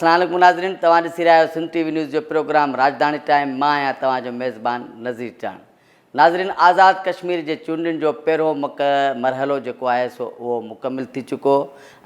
अस्सलाम वालेकुम नाज़रीन, तव्हां ॾिसी रहिया आहियो सिंध टीवी न्यूज़ जो प्रोग्राम राजधानी टाइम। मां आहियां तव्हांजो मेज़बान नज़ीर चांद। नाज़रीन, आज़ाद कश्मीर जे चूंडुनि जो पहिरियों मरहलो जेको आहे सो उहो मुकमिल थी चुको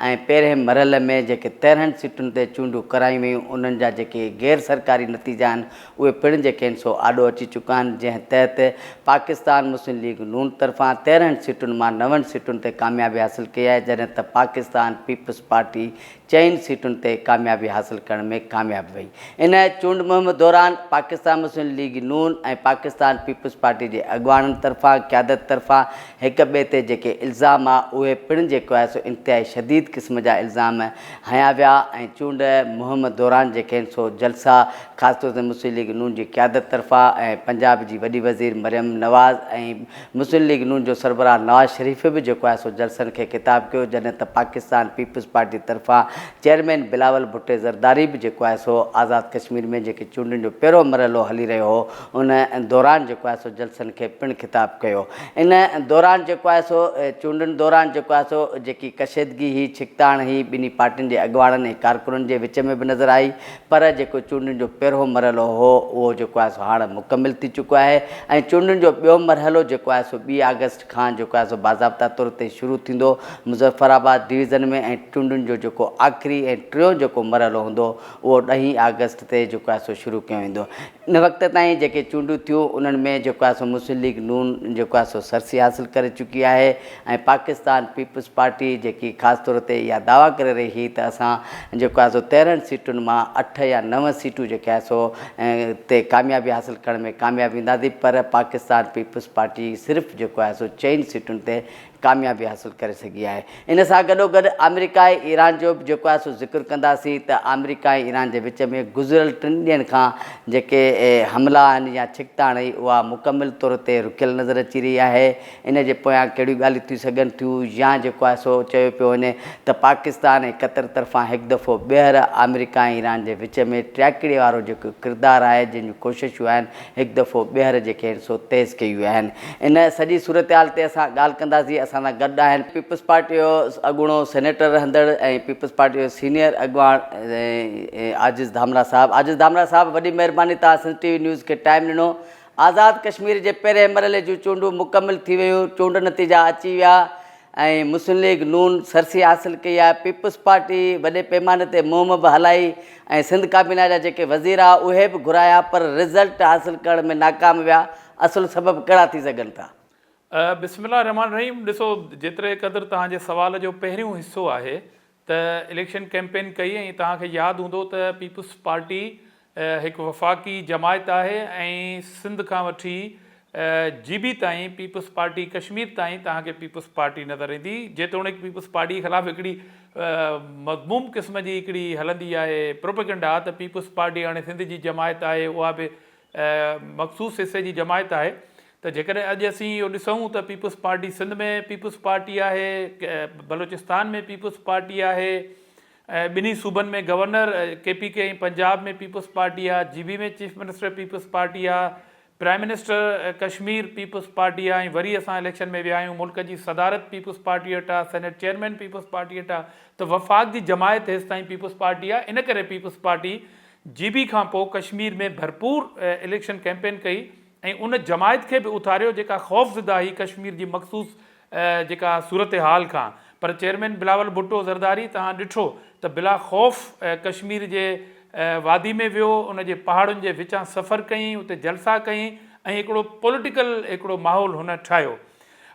ऐं पहिरें मरहले में जेके 13 सीटुनि ते चूंडूं करायूं वयूं उन्हनि जा जेके गैर सरकारी नतीजा आहिनि उहे पिणु जेके आहिनि सो आॾो अची चुका आहिनि, जंहिं तहत पाकिस्तान मुस्लिम लीग नून तरफ़ां 13 सीटुनि मां 9 सीटुनि ते कामयाबी हासिल कई आहे, जॾहिं त पाकिस्तान पीपल्स पार्टी 4 सीटुनि ते कामयाबी हासिल करण में कामयाबी वई। इन चूंड मुहिम दौरान पाकिस्तान मुस्लिम लीग नून ऐं पाकिस्तान पीपल्स पार्टी जे अॻुवाणनि तरफ़ां क़यादत तरफ़ां हिक ॿिए ते जेके इल्ज़ाम आहे उहे पिणु जेको आहे सो इंतिहाई शदीद क़िस्म जा इल्ज़ाम हया विया ऐं चूंड मुहिम दौरान जेके आहिनि सो जलसा ख़ासि तौर ते मुस्लिम लीग नून जी क़यादत तरफ़ां ऐं पंजाब जी वॾी वज़ीर मरियम नवाज़ ऐं मुस्लिम लीग नून जो सरबराह नवाज़ शरीफ़ बि जेको आहे सो जलसनि खे ख़िताब कयो, जॾहिं त पाकिस्तान पीपल्स पार्टी तरफ़ां चेयरमैन बिलावल भुट्टे ज़रदारी बि जेको आहे सो आज़ाद कश्मीर में जेके चूंडुनि जो पहिरियों मरहलो हली रहियो हो उन दौरान जेको आहे सो जलसनि खे पिणु ख़िताब कयो। इन दौरान जेको आहे सो चूंडुनि दौरान जेको आहे सो जेकी कशीदगी ही छिकताण ही ॿिन्ही पार्टियुनि जे अॻुवाणनि ऐं कारकुननि जे विच में बि नज़र आई, पर जेको चूंडुनि जो पहिरियों मरहलो हो उहो जेको आहे सो हाणे मुकमिल थी चुको आहे ऐं चूंडुनि जो ॿियों मरहलो जेको आहे सो 2 अगस्त खां जेको आहे सो बाज़ाब्ता तौर ते शुरू थींदो मुज़फ़राबाद डिवीज़न में, ऐं चूंडुनि जो जेको आख़िरी ऐं टियों जेको मरहलो हूंदो उहो 10 अगस्त ते जेको आहे सो शुरू कयो वेंदो। इन वक़्त ताईं जेके चूंडूं थियूं उन्हनि में जेको आहे सो मुस्लिम लीग नून जेको आहे सो सरसी हासिल करे चुकी आहे ऐं पाकिस्तान पीपल्स पार्टी जेकी ख़ासि तौर ते इहा दावा करे रही हुई त असां जेको आहे सो 13 सीटुनि मां 8 या 9 सीटूं जेके आहे सो ते कामयाबी हासिल करण में कामयाबी ईंदासीं, पर पाकिस्तान पीपल्स पार्टी सिर्फ़ु जेको आहे सो 4 सीटुनि ते कामयाबी हासिल करे सघी आहे। इन सां गॾोगॾु अमेरिका ऐं ईरान जो बि जेको आहे सो ज़िक्र कंदासीं त अमेरिका ऐं ईरान जे विच में गुज़िरियल 3 ॾींहंनि खां जेके हमला आहिनि या छिकताण हुई उहा मुकमिल तौर ते रुकियल नज़र अची रही आहे। इन जे पोयां कहिड़ियूं ॻाल्हियूं थी सघनि थियूं या जेको आहे सो चयो पियो वञे त पाकिस्तान ऐं क़तर तरफ़ां हिकु दफ़ो ॿीहर अमेरिका ऐं ईरान जे विच में ट्रैकिड़े वारो जेको किरदारु आहे जंहिंजूं कोशिशूं आहिनि हिकु दफ़ो ॿीहर जेके आहिनि सो तेज़ कयूं आहिनि। इन सॼी सूरत हाल ते असां ॻाल्हि कंदासीं। असां सां गॾु आहिनि पीपल्स पार्टी जो अॻूणो सेनेटर रहंदड़ ऐं पीपल्स पार्टी जो सीनियर अॻुवाण आजिज़ धामरा साहब। आजिज़ धामरा साहब, वॾी महिरबानी तव्हां सिंध टीवी न्यूज़ खे टाइम ॾिनो। आज़ाद कश्मीर जे पहिरें मरहले जूं चूंडूं मुकमिल थी वियूं, चूंड नतीजा अची विया ऐं मुस्लिम लीग नून सरसी हासिल कई आहे, पीपल्स पार्टी वॾे पैमाने ते मुहिम बि हलाई ऐं सिंध काबीना जा जेके वज़ीर आहे उहे बि घुराया, पर रिज़ल्ट हासिल करण में नाकाम विया। असुलु सबबु कहिड़ा थी सघनि था? बिस्मिल्लाह रहमान रहीम। ॾिसो, जेतिरे क़दुरु तव्हांजे सुवाल जो पहिरियों हिसो आहे त इलेक्शन कैंपेन कई ऐं तव्हांखे यादि हूंदो त पीपल्स पार्टी हिकु वफ़ाक़ी जमायत आहे ऐं सिंध खां वठी GB ताईं पीपल्स पार्टी कश्मीर ताईं तव्हांखे पीपल्स पार्टी नज़र ईंदी, जेतोणीकि पीपल्स पार्टी जे ख़िलाफ़ु हिकिड़ी मज़मूम क़िस्म जी हिकिड़ी हलंदी आहे प्रोपेगेंडा त पीपल्स पार्टी हाणे सिंध जी जमायत आहे, उहा बि मख़सूस हिसे जी जमायत आहे। त जेकॾहिं अॼु असीं इहो ॾिसूं त पीपल्स पार्टी सिंध में पीपल्स पार्टी आहे, बलोचिस्तान में पीपल्स पार्टी आहे, ॿिन्ही सूबनि में गवर्नर KPK ऐं पंजाब में पीपल्स पार्टी आहे, GB में चीफ मिनिस्टर पीपल्स पार्टी आहे, prime minister Kashmir Peoples Party आहे, ऐं वरी असां इलेक्शन में विया आहियूं। मुल्क जी सदारत पीपल्स पार्टी वटि आहे, सेनेट चेयरमैन पीपल्स पार्टी वटि आहे, त वफ़ाक़ जी जमायत हेसि ताईं पीपल्स पार्टी आहे। इन करे पीपल्स पार्टी GB खां पोइ कश्मीर में भरपूर इलेक्शन कैंपेन कई ऐं उन जमायत खे बि उथारियो जेका ख़ौफ़ज़दा हुई कश्मीर जी मख़सूस जेका सूरत हाल खां। पर चेयरमैन बिलावल भुट्टो ज़रदारी तव्हां ॾिठो त बिला ख़ौफ़ कश्मीर जे वादी में वियो, उन जे पहाड़ुनि जे विचां सफ़र कई, उते जलसा कई ऐं हिकिड़ो पॉलिटिकल हिकिड़ो माहौल हुन ठाहियो।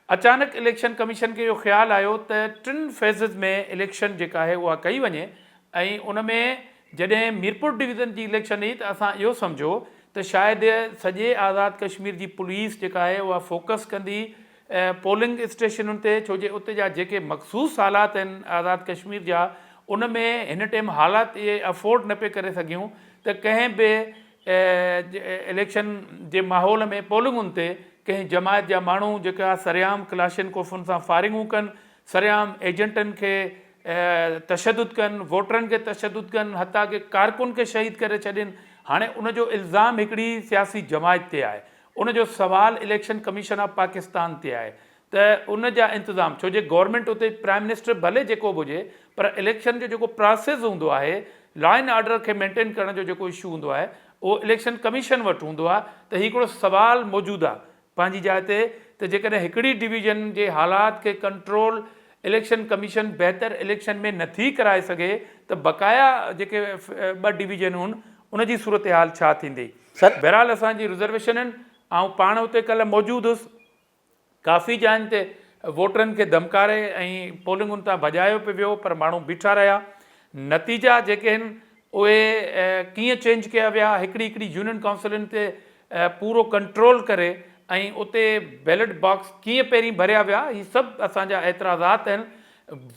अचानक इलेक्शन कमीशन खे इहो ख़्यालु आयो त 3 फेज़िस में इलेक्शन जेका आहे उहा कई वञे ऐं उन में जॾहिं मीरपुर डिवीज़न जी इलेक्शन हुई त असां इहो सम्झो त शायदि सॼे आज़ाद कश्मीर जी पुलिस जेका आहे उहा फोकस कंदी पोलिंग स्टेशनुनि ते, छो जे उते जा जेके मख़सूस हालात आहिनि आज़ाद कश्मीर जा उन में हिन टाइम हालात इहे अफोर्ड न पे करे सघियूं त कंहिं बि इलेक्शन जे माहौल में पोलिंगुनि ते कंहिं जमायत जा माण्हू जेका सरेआम क्लाशिनकोफ़ुनि सां फायरिंगूं कनि, सरेआम एजेंटनि खे तशदुद कनि, वोटरनि खे तशदुद कनि, हता कि कारकुन खे शहीद करे छॾनि। हाणे उनजो इल्ज़ाम हिकिड़ी सियासी जमायत ते आहे, उनजो सवाल इलेक्शन कमीशन ऑफ पाकिस्तान ते आहे त उन जा इंतज़ाम, छो जे गवर्नमेंट उते प्राइम मिनिस्टर भले जेको बि हुजे पर इलेक्शन जो जेको प्रोसेस हूंदो आहे लॉ एंड ऑर्डर खे मेंटेन करण जो जेको इशू हूंदो आहे उहो इलेक्शन कमीशन वटि हूंदो आहे। त हिकिड़ो सुवाल मौजूदु आहे पंहिंजी जाइ ते त जेकॾहिं हिकिड़ी डिवीज़न जे हालात खे कंट्रोल इलेक्शन कमीशन बहितर इलेक्शन में नथी कराए सघे त बक़ाया जेके ॿ डिवीज़न आहिनि उनजी सूरत हाल छा थींदी। सर बहरहाल असांजी रिज़र्वेशन आहिनि। ऐं पाण उते कल्ह मौजूदु हुउसि, काफ़ी जाइनि ते वोटरनि खे धमकारे ऐं पोलिंगुनि तां भॼायो पियो वियो, पर माण्हू बीठा रहिया। नतीजा जेके आहिनि उहे कीअं चेंज कया विया, हिकिड़ी हिकिड़ी यूनियन काउंसिलुनि ते पूरो कंट्रोल करे ऐं उते बैलेट बॉक्स कीअं पहिरीं भरिया विया, हीअ सभु असांजा एतिराज़ात आहिनि।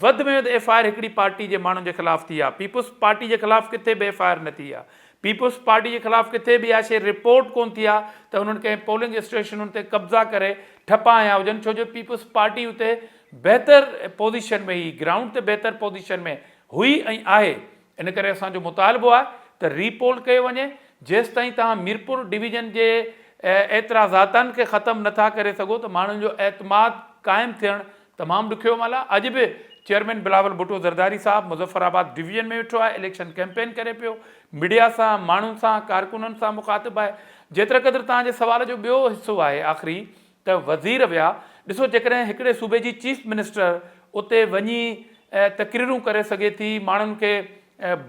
वधि में वधि एफ आई आर हिकिड़ी पार्टी जे माण्हुनि जे ख़िलाफ़ु थी आहे, पीपुल्स पार्टी जे ख़िलाफ़ु किथे बि एफ आई आर न थी आहे। पीपुल्स पार्टी जे ख़िलाफ़ु किथे बि इहा शइ रिपोर्ट कोन थी आहे त उन्हनि कंहिं पोलिंग स्टेशनुनि ते कब्ज़ा करे ठपा आया हुजनि, छो जो पीपुल्स पार्टी उते बहितर पोज़ीशन में हुई, ग्राउंड ते बहितर पोज़ीशन में हुई ऐं आहे। इन करे असांजो मुतालबो आहे त रीपोल कयो वञे। जेसि ताईं तव्हां मीरपुर डिवीज़न जे एतिराज़ातनि खे ख़तमु नथा करे सघो त माण्हुनि जो एतमाद क़ाइमु थियणु तमामु ॾुखियो माल आहे। अॼु बि चेयरमैन बिलावल भुट्टो ज़रदारी साहब मुज़फ़राबाद डिवीज़न में वेठो आहे, इलेक्शन कैंपेन करे पियो, मीडिया सां, माण्हुनि सां, कारकुननि सां मुखातिबु आहे। जेतिरे क़दुरु तव्हांजे सवाल जो ॿियो हिसो आहे आख़िरी त वज़ीर विया। ॾिसो, जेकॾहिं हिकिड़े सूबे जी चीफ मिनिस्टर उते वञी तक़रीरूं करे सघे थी, माण्हुनि खे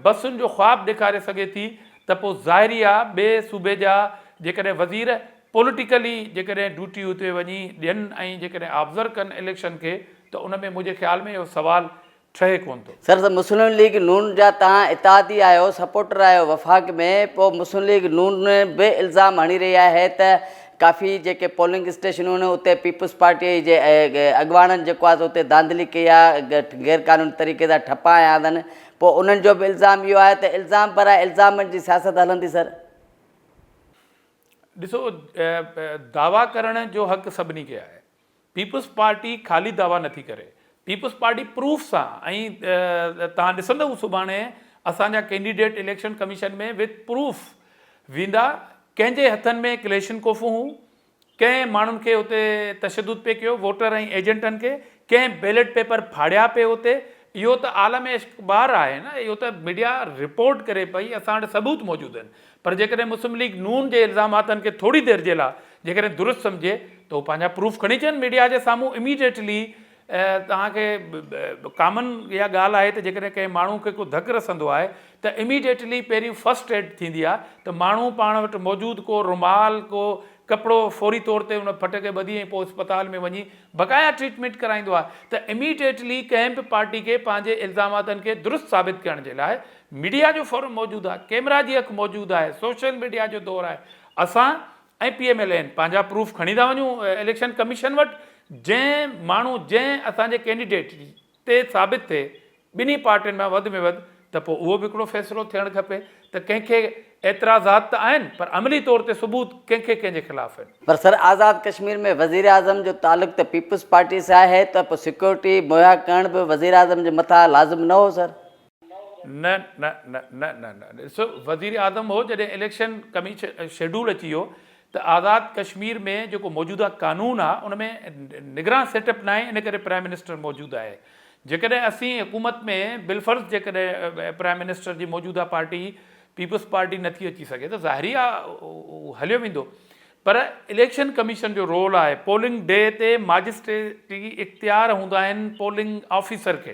बसुनि जो ख़्वाबु ॾेखारे सघे थी, त पोइ ज़ाहिरी आहे ॿिए सूबे जा जेकॾहिं वज़ीर पॉलिटिकली जेकॾहिं ड्यूटी उते वञी ॾियनि ऐं जेकॾहिं ऑब्ज़र्व कनि इलेक्शन खे, त उन में मुंहिंजे ख़्याल में इहो सुवाल ठहे कोन थो। सर त मुस्लिम लीग नून जा तव्हां इतादी आहियो, सपोर्टर आहियो वफ़ाक़ में, पोइ मुस्लिम लीग नून बि इल्ज़ाम हणी रही आहे त काफ़ी जेके पोलिंग स्टेशनूं आहिनि उते पीपुल्स पार्टी जे अॻवाननि जेको आहे उते धांधली कई आहे, गैर क़ानूनी तरीक़े सां ठपा आया अथनि। पोइ उन्हनि जो बि इल्ज़ाम इहो आहे त इल्ज़ाम पर इल्ज़ामनि जी सियासत हलंदी। सर ॾिसो, दावा करण जो हक़ सभिनी खे आहे। पीपुल्स पार्टी ख़ाली दावा नथी करे, पीपुल्स पार्टी प्रूफ सां ऐं तव्हां ॾिसंदव सुभाणे असांजा कैंडिडेट इलेक्शन कमीशन में विथ प्रूफ वेंदा। कंहिंजे हथनि में क्लेशन कोफ़ूं हूं, कंहिं माण्हुनि खे उते तशदुद पे कयो, वोटर ऐं एजेंटनि खे, कंहिं बैलेट पेपर फाड़िया पे उते। इहो त आलम इख़बार आहे न, इहो त मीडिया रिपोर्ट करे पई, असां वटि सबूत मौजूदु आहिनि। पर जेकॾहिं मुस्लिम लीग नून जे इल्ज़ामातनि खे थोरी देरि जे लाइ जेकॾहिं दुरुस्त सम्झे त उहो पंहिंजा प्रूफ खणी अचनि मीडिया जे साम्हूं। इमीडिएटली तव्हांखे कॉमन इहा ॻाल्हि आहे त जेकॾहिं कंहिं माण्हू खे को धकु रसंदो आहे त इमीडिएटली पहिरीं फस्ट एड थींदी आहे, त माण्हू पाण वटि मौजूदु को रुमाल, को कपिड़ो फौरी तौर ते उन फट खे ॿधी ऐं पोइ अस्पताल में वञी बक़ाया ट्रीटमेंट कराईंदो आहे। त इमीडिएटली कंहिं बि पार्टी खे पंहिंजे इल्ज़ामातनि खे दुरुस्त साबित करण जे लाइ मीडिया जो फोरम मौजूदु आहे, कैमरा जी अखि मौजूदु आहे, सोशल मीडिया जो दौरु आहे। असां ऐं PMLN पंहिंजा प्रूफ खणी था वञूं इलेक्शन कमीशन वटि। जंहिं माण्हू जंहिं असांजे कैंडिडेट ते साबित थिए ॿिन्ही पार्टियुनि में वधि त पोइ उहो बि हिकिड़ो फ़ैसिलो थियणु खपे। त कंहिंखे एतिराज़ात त आहिनि, पर अमली तौर ते सबूत कंहिंखे कंहिंजे ख़िलाफ़ आहिनि। पर सर आज़ाद कश्मीर में वज़ीर आज़म जो ताल्लुक़ त पीपुल्स पार्टी से आहे, त पोइ सिक्योरिटी मुहैया करण बि वज़ीर आज़म जे मथां लाज़िम न हो। सर न न न न न न ॾिसो, वज़ीर आज़म हो जॾहिं इलेक्शन कमीशन शेड्यूल अची वियो त आज़ाद कश्मीर में जेको मौजूदा कानून आहे उन में निगरान सेटअप न आहे, इन करे प्राइम मिनिस्टर मौजूदु आहे। जेकॾहिं असीं हुकूमत में बिलफर्ज़ जेकॾहिं प्राइम मिनिस्टर जी मौजूदा पार्टी पीपुल्स पार्टी नथी अची सघे त ज़ाहिरी आहे हलियो वेंदो। पर इलेक्शन कमीशन जो रोल आहे, पोलिंग डे ते मजिस्ट्रेटी इख्तियार हूंदा आहिनि पोलिंग ऑफिसर खे,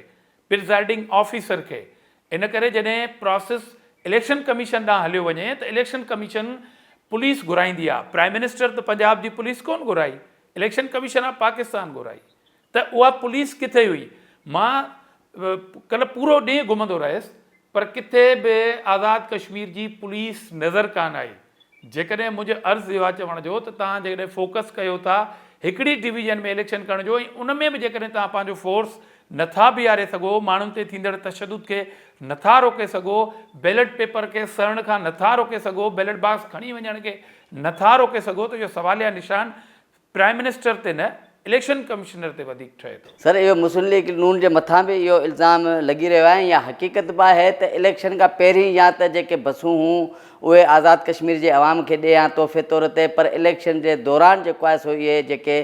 प्रिज़ाइडिंग ऑफिसर खे। इन करे जॾहिं प्रोसेस इलेक्शन कमीशन ॾांहुं हलियो वञे त इलेक्शन कमीशन पुलिस घुराईंदी आहे। प्राइम मिनिस्टर त पंजाब जी पुलिस कोन घुराई, इलेक्शन कमीशन ऑफ पाकिस्तान घुराई। त उहा पुलिस किथे हुई? मां कल्ह पूरो ॾींहुं घुमंदो रहियुसि, पर किथे बि आज़ाद कश्मीर जी पुलिस नज़र कान आई। जेकॾहिं मुंहिंजो अर्ज़ु इहो आहे चवण जो त तव्हां जेकॾहिं फोकस कयो था हिकिड़ी डिवीज़न में इलेक्शन करण जो, ऐं उन में बि जेकॾहिं तव्हां पंहिंजो फोर्स नथा बीहारे सघो, माण्हुनि ते थींदड़ तशदुद खे नथा रोके सघो, बैलेट पेपर खे सड़ण खां नथा रोके सघो, बैलेट बॉक्स खणी वञण खे नथा रोके सघो, त इहो सवालिया निशान प्राइम मिनिस्टर ते न, इलेक्शन कमिश्नर ते वधीक ठहे थो। सर इहो मुस्लिम लीग नून जे मथां बि इहो इल्ज़ाम लॻी रहियो आहे या हक़ीक़त बि आहे त इलेक्शन खां पहिरीं या त जेके बसूं हूं उहे आज़ादु कश्मीर जे अवाम खे ॾे या तोहफ़े तौर ते, पर इलेक्शन जे दौरान जेको आहे सो इहे जेके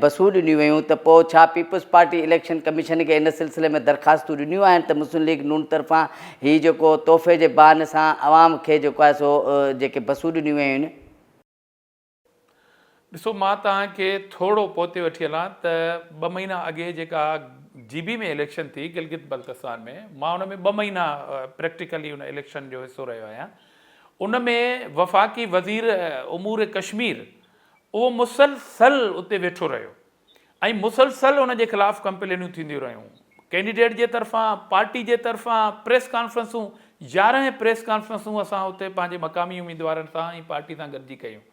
बसूं ॾिनियूं वियूं त पोइ छा पीपल्स पार्टी इलेक्शन कमीशन खे इन सिलसिले में दरख़्वास्तूं ॾिनियूं आहिनि त मुस्लिम लीग नून तरफ़ां हीउ जेको तोहफ़े जे बहाने सां अवाम खे जेको आहे सो जेके बसूं ॾिनियूं वियूं आहिनि? ॾिसो, मां तव्हांखे थोरो पोइते वठी हलां त 2 महीना अॻे जेका GB में इलेक्शन थी गिलगित बल्तिस्तान में, मां उन में 2 महीना प्रैक्टिकली उन इलेक्शन जो हिसो रहियो आहियां। उन में वफ़ाक़ी वज़ीर उमूर कश्मीर उहो मुसलसल उते वेठो रहियो ऐं मुसलसल उन जे ख़िलाफ़ु कंप्लेनूं थींदियूं रहियूं, कैंडिडेट जे तरफ़ां, पार्टी जे तरफ़ां, प्रेस कॉन्फ्रेंसूं, 11 प्रेस कॉन्फ्रेंसूं असां उते पंहिंजे मक़ामी उम्मीदवारनि सां ऐं पार्टी सां गॾिजी कयूं।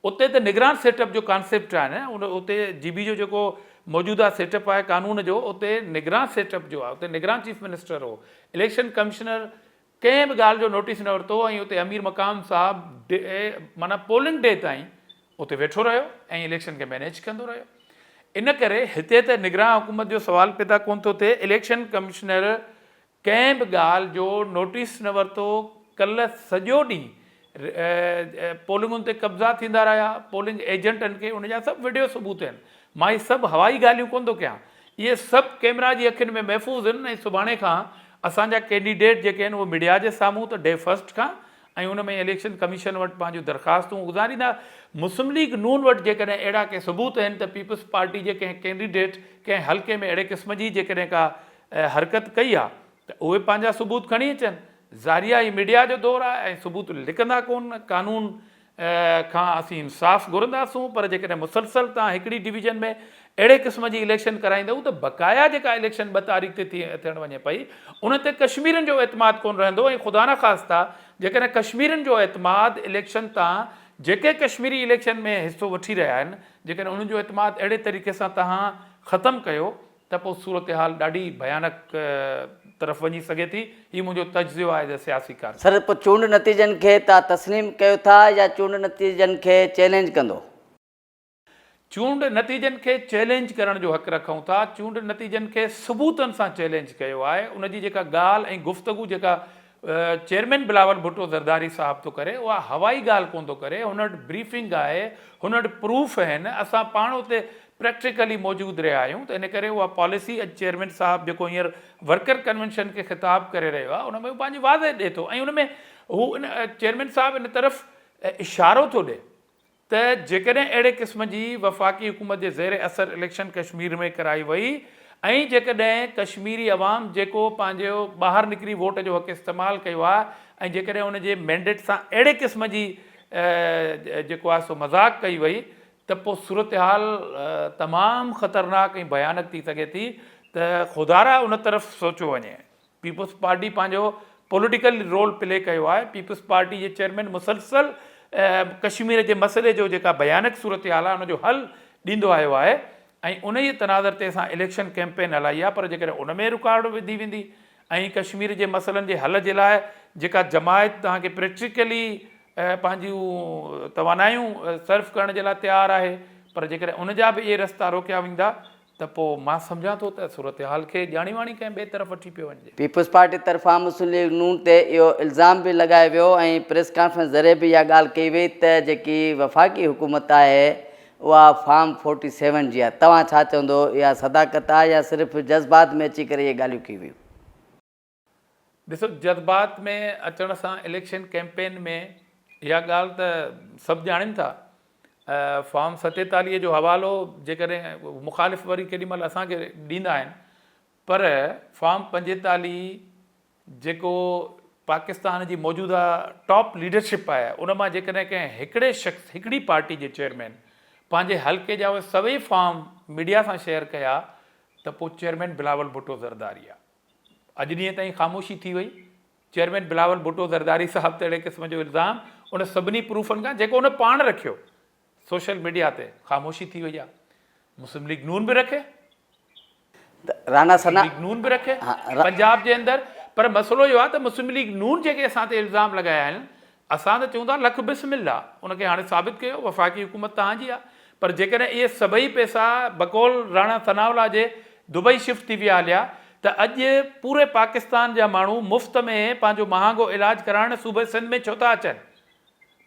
उते त निगरान सेटअप जो कॉन्सेप्ट आहे न, उते GB जो जेको मौजूदा सेटअप आहे कानून जो, उते निगरान सेटअप जो आहे, उते निगरान चीफ मिनिस्टर हो, इलेक्शन कमिश्नर कंहिं बि ॻाल्हि जो नोटिस न वरितो ऐं उते अमीर मक़ाम साहब माना पोलिंग डे ताईं उते वेठो रहियो ऐं इलेक्शन खे मैनेज कंदो रहियो। इन करे हिते त निगरान हुकूमत जो सुवाल पैदा कोन थो थिए। इलेक्शन कमिश्नर कंहिं बि ॻाल्हि जो नोटिस न वरितो, कल्ह सॼो ॾींहुं पोलिंगुनि ते कब्ज़ा थींदा रहिया, पोलिंग एजेंटनि खे उनजा सभु वीडियो सबूत आहिनि। मां इहे सभु हवाई ॻाल्हियूं कोन थो कयां, इहे सभु कैमरा जी अखियुनि में महफ़ूज़ आहिनि ऐं सुभाणे खां असांजा कैंडिडेट जेके आहिनि उहे मीडिया जे साम्हूं त डे फर्स्ट खां ऐं उन में इलेक्शन कमीशन वटि पंहिंजूं दरख़्वास्तूं गुज़ारींदा। मुस्लिम लीग नून वटि जेकॾहिं अहिड़ा के सबूत आहिनि त पीपल्स पार्टी जे कंहिं कैंडिडेट कंहिं हल्के में अहिड़े क़िस्म जी जेकॾहिं का हरकत कई आहे त उहे पंहिंजा सबूत खणी अचनि। ज़ारिया ई मीडिया जो दौरु आहे ऐं सबूत लिकंदा कोन। कानून खां असीं इंसाफ़ घुरंदासूं, पर जेकॾहिं मुसलसल तव्हां हिकिड़ी डिवीज़न में अहिड़े क़िस्म जी इलेक्शन कराईंदव त बक़ाया जेका इलेक्शन 2 तारीख़ ते थियण वञे पई उन ते कश्मीरनि जो एतमाद कोन रहंदो। ऐं ख़ुदा न ख़ास्ता जेकॾहिं कश्मीरनि जो एतमाद इलेक्शन तां जेके कश्मीरी इलेक्शन में हिसो वठी रहिया आहिनि, जेकॾहिं उन्हनि जो एतमाद अहिड़े तरीक़े सां तव्हां ख़तमु कयो त पोइ सूरत हाल ॾाढी भयानक तरफ़ वञी सघे थी। हीउ मुंहिंजो तजुज़ियो आहे एज़ अ सियासी कार। सर पोइ चूंड नतीजनि खे तव्हां तस्लीम कयो था या चूंड नतीजनि खे चैलेंज कंदो? चूंड नतीजनि खे चैलेंज करण जो हक़ रखूं था। चूंड नतीजनि खे सबूतनि सां चैलेंज कयो आहे। उनजी जेका ॻाल्हि ऐं गुफ़्तगू जेका चेयरमैन बिलावल भुट्टो ज़रदारी साहब थो करे उहा हवाई ॻाल्हि कोन थो करे, हुन वटि ब्रीफिंग आहे, हुन वटि प्रूफ आहिनि। असां पाण उते प्रैक्टिकली मौजूदु रहिया आहियूं त इन करे उहा पॉलिसी अॼु चेयरमैन साहब जेको हींअर वर्कर कन्वेंशन खे ख़िताब करे रहियो आहे उन में पंहिंजी वाज़े ॾिए थो ऐं उन में हू इन चेयरमैन साहब इन तरफ़ इशारो थो ॾिए त जेकॾहिं अहिड़े क़िस्म जी वफ़ाक़ी हुकूमत जे ज़ेर असर इलेक्शन कश्मीर में कराई वई ऐं जेकॾहिं कश्मीरी अवाम जेको पंहिंजो ॿाहिरि निकिरी वोट जो हक़ इस्तेमालु कयो आहे ऐं जेकॾहिं उन जे मैंडेट सां अहिड़े क़िस्म जी जेको आहे सो मज़ाक़ कई वई त पोइ सूरत हाल तमामु ख़तरनाक ऐं भयानक थी सघे थी त ख़ुदारा उन तरफ़ सोचियो वञे। पीपल्स पार्टी पंहिंजो पॉलिटिकल रोल प्ले कयो आहे। पीपल्स पार्टी जे चेयरमैन मुसलसल कश्मीर जे मसइले जो जेका भयानक सूरत हाल आहे उनजो हल ॾींदो आयो आहे ऐं उन ई तनाज़र ते असां इलेक्शन कैंपेन हलाई आहे। पर जेकॾहिं उन में रुकावट विधी वेंदी ऐं कश्मीर जे मसइलनि जे हल जे लाइ जेका जमायत तव्हांखे प्रैक्टिकली पंहिंजूं तवानायूं सर्व करण जे लाइ तयारु आहे, पर जेकॾहिं उन जा बि इहे रस्ता रोकिया वेंदा त पोइ मां सम्झां थो त सूरत हाल खे ॼाणी वाणी कंहिं ॿिए तरफ़ वठी पियो वञिजे। पीपल्स पार्टी तरफ़ां मुस्लिम लीग नून ते इहो इल्ज़ाम बि लॻायो वियो ऐं प्रेस कॉन्फ्रेंस ज़रिए बि इहा ॻाल्हि कई वई त जेकी वफ़ाक़ी हुकूमत आहे उहा फार्म 47 जी आहे। तव्हां छा चवंदो, इहा सदाकत आहे या सिर्फ़ु जज़्बात में अची करे इहे ॻाल्हियूं कई वियूं? ॾिसो, जज़्बात में अचण सां इलेक्शन कैंपेन में इहा ॻाल्हि त सभु ॼाणनि था। फॉर्म 47 जो हवालो जेकॾहिं मुखालिफ़ वरी केॾी महिल असांखे ॾींदा आहिनि, पर फॉर्म 45 जेको पाकिस्तान जी मौजूदा टॉप लीडरशिप आहे उन मां जेकॾहिं कंहिं हिकिड़े शख़्स हिकिड़ी पार्टी जे चेयरमैन पंहिंजे हल्के जा उहे सभई फॉर्म मीडिया सां शेयर कया त पोइ चेयरमैन बिलावल भुट्टो ज़रदारी आहे। अॼु ॾींहं ताईं ख़ामोशी थी वई। चेयरमैन बिलावल भुट्टो ज़रदारी साहब ते अहिड़े क़िस्म जो इल्ज़ाम उन सभिनी प्रूफनि खां जेको उन पाण रखियो सोशल मीडिया ते, ख़ामोशी थी वई आहे। मुस्लिम लीग नून बि रखे, राणा सना लीग नून बि रखे पंजाब जे अंदरि, पर मसइलो इहो आहे त मुस्लिम लीग नून जेके असां ते इल्ज़ाम लॻाया आहिनि असां त चऊं था लख बिस्मिल्ला, उनखे हाणे साबित कयो वफ़ाक़ी हुकूमत तव्हांजी आहे। पर जेकॾहिं इहे सभई पैसा बकौल राणा सनाउल्ला जे दुबई शिफ्ट थी विया हलिया, त अॼु पूरे पाकिस्तान जा माण्हू मुफ़्त में पंहिंजो महांगो इलाज कराइण सूबे सिंध में छो था अचनि?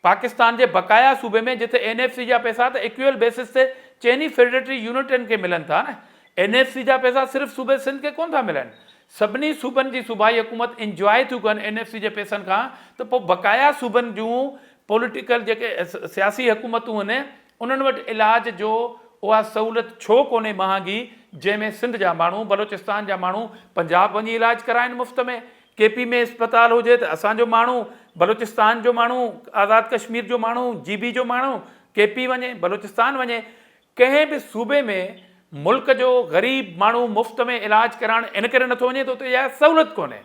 पाकिस्तान जे बक़ाया सूबे में जिथे NFC जा पैसा त इक्वल बेसिस ते चइनी फेडरेटरी यूनिटनि खे मिलनि था न, NFC जा पैसा सिर्फ़ु सूबे सिंध खे कोन था मिलनि। सभिनी सूबनि जी सूबाई हुकूमत इंजॉय थियूं कनि NFC जे पैसनि खां, त पोइ बक़ाया सूबनि जूं पॉलिटिकल जेके सियासी हुकूमतूं आहिनि उन्हनि वटि इलाज जो उहा सहूलियत छो कोन्हे महांगी, जंहिंमें सिंध जा माण्हू, बलोचिस्तान जा माण्हू पंजाब वञी इलाज कराइनि मुफ़्त में। KP में इस्पताल हुजे त असांजो माण्हू, बलोचिस्तान जो माण्हू, आज़ाद कश्मीर जो माण्हू, GB जो माण्हू KP वञे, बलोचिस्तान वञे। कंहिं बि सूबे में मुल्क जो ग़रीब माण्हू मुफ़्त में इलाज कराइण इन करे नथो वञे त उते इहा सहूलियत कोन्हे।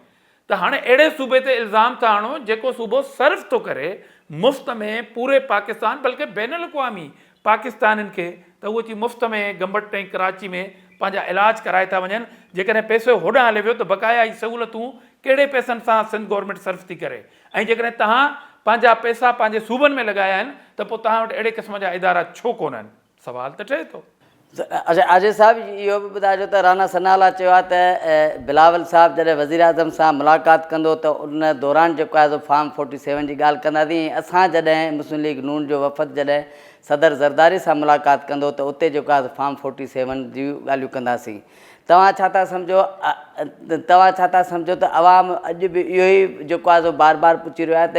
त हाणे अहिड़े सूबे ते इल्ज़ाम था आणो जेको सूबो सर्व थो करे मुफ़्त में पूरे पाकिस्तान, बल्कि बैन अल-अक़वामी पाकिस्तानियुनि खे, त उहो अची मुफ़्त में गंबट ऐं कराची में पंहिंजा इलाज कराए था वञनि। जेकॾहिं पैसो होॾां हले वियो त बक़ाया ई सहूलियतूं कहिड़े पैसनि सां सिंध गवर्नमेंट सर्व थी करे? ऐं जेकॾहिं तव्हां पंहिंजा पैसा पंहिंजे सूबनि में लॻाया आहिनि त पोइ तव्हां वटि अहिड़े क़िस्म जा इदारा छो कोन्हनि? सुवाल त ठहे थो। अच्छा, अजय साहब इहो बि ॿुधाइजो त राणा सनाउल्ला चयो आहे त बिलावल साहब जॾहिं वज़ीर आज़म सां मुलाक़ात कंदो त उन दौरान जेको आहे फॉर्म 47 जी ॻाल्हि कंदासीं। असां जॾहिं मुस्लिम लीग नून जो वफ़द जॾहिं सदर ज़रदारी सां मुलाक़ात कंदो त उते जेको आहे फॉर्म 47 जूं ॻाल्हियूं कंदासीं। तव्हां छा था सम्झो त अवाम अॼु बि इहो ई जेको आहे बार बार पुछी रहियो आहे त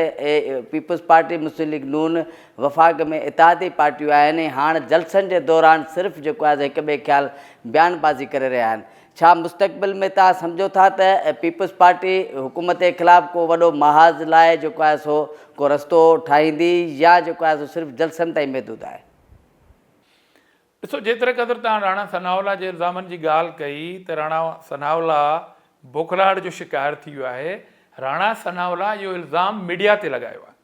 पीपल्स पार्टी, मुस्लिम लीग नून वफ़ाक़ में इत्तेहादी पार्टियूं आहिनि, हाणे जलसनि जे दौरान सिर्फ़ु जेको आहे हिक ॿिए ख़्यालु बयानबाज़ी करे रहिया आहिनि। छा मुस्तक़बिल में तव्हां सम्झो था त पीपल्स पार्टी हुकूमत जे ख़िलाफ़ु को वॾो महाज़ लाइ जेको आहे सो को रस्तो ठाहींदी, या जेको आहे सो सिर्फ़ु जलसनि ताईं महदूद आहे? ॾिसो, जेतिरे क़दुरु तव्हां राणा सनाउल्ला जे इल्ज़ामनि जी ॻाल्हि कई त राणा सनाउल्ला बोखलाहट जो शिकार थी वियो आहे। राणा सनाउल्ला इहो इल्ज़ाम मीडिया ते लॻायो आहे।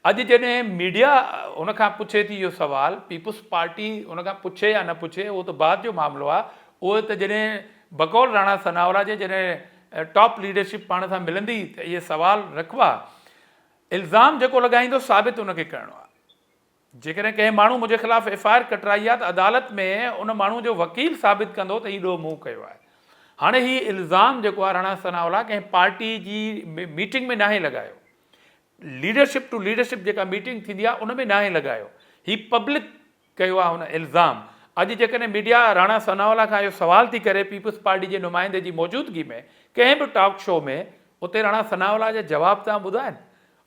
अॼु जॾहिं मीडिया उनखां पुछे थी इहो सुवाल, पीपल्स पार्टी उनखां पुछे या न पुछे उहो त बाद जो मामिलो आहे। उहो त जॾहिं बकौल राणा सनाउल्ला जे जॾहिं टॉप लीडरशिप पाण सां मिलंदी त इहे सुवाल रखबा। इल्ज़ाम जेको लॻाईंदो साबित उनखे करिणो आहे। जेकॾहिं कंहिं माण्हू मुंहिंजे ख़िलाफ़ु FIR कटराई आहे त अदालत में उन माण्हू जो वकील साबित कंदो त हीउ मूं कयो आहे। हाणे हीउ इल्ज़ाम जेको आहे राणा सनाउल्ला कंहिं पार्टी जी मीटिंग में नाहे लॻायो, लीडरशिप टू लीडरशिप जेका मीटिंग थींदी आहे उन में नाहे लॻायो, हीउ पब्लिक कयो आहे हुन इल्ज़ाम। अॼु जेकॾहिं मीडिया राणा सनाउल्ला खां इहो सवाल थी करे पीपल्स पार्टी जे नुमाइंदे जी मौजूदगी में कंहिं बि टॉक शो में, उते राणा सनाउल्ला जा जवाब तव्हां ॿुधा आहिनि,